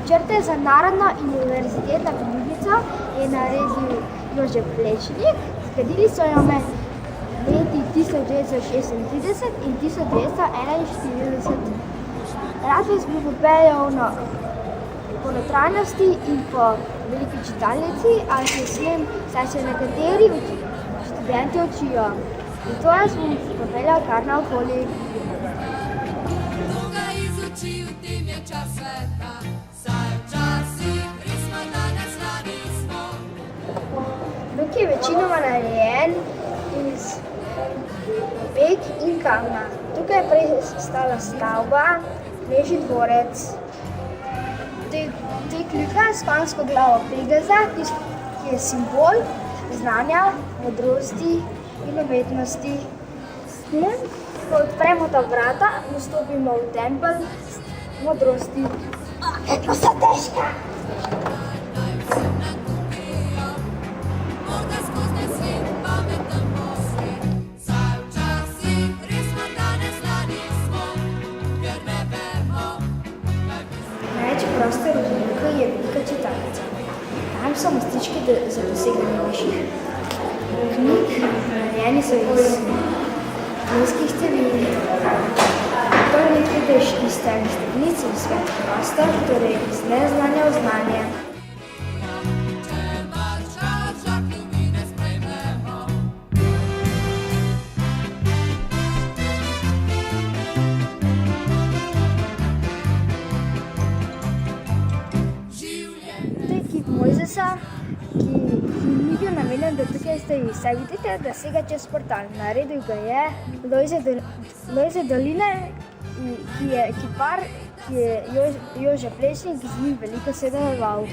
načrte za narodno in univerzitetno knjižnico je naredil Jože Plečnik. Zgradili so jo med leti 1936 in 1941. Rad vas bi popeljal po notranjosti in po veliki čitalnici, ali ne smem, saj se nekateri študenti učijo. Zato jaz bom popeljal kar naokoli. Luk je večinoma narejen iz pek in kamna. Tukaj je prej stala stavba, Knežji dvorec. Te kljuka s konjsko glavo Pegaza, ki je simbol znanja, modrosti in umetnosti. S tem, ko odpremo ta vrata, vstopimo v tempelj modrosti. Kako so težka! Največji prostor v Luki je velika čitalnica. Tam so mostički za doseganje višjih knjig, narejeni so iz knjigskih cevi. Prvi prideš iz temnih stopnic v svet prostor, torej iz neznanja v znanje. Mojzesa, ki ni bil namenjen, da tukaj stoji. Saj vidite, da sega čez portal. Naredil ga je Lojze Dolinar, ki je Jože Plečnik z njim veliko sodeloval.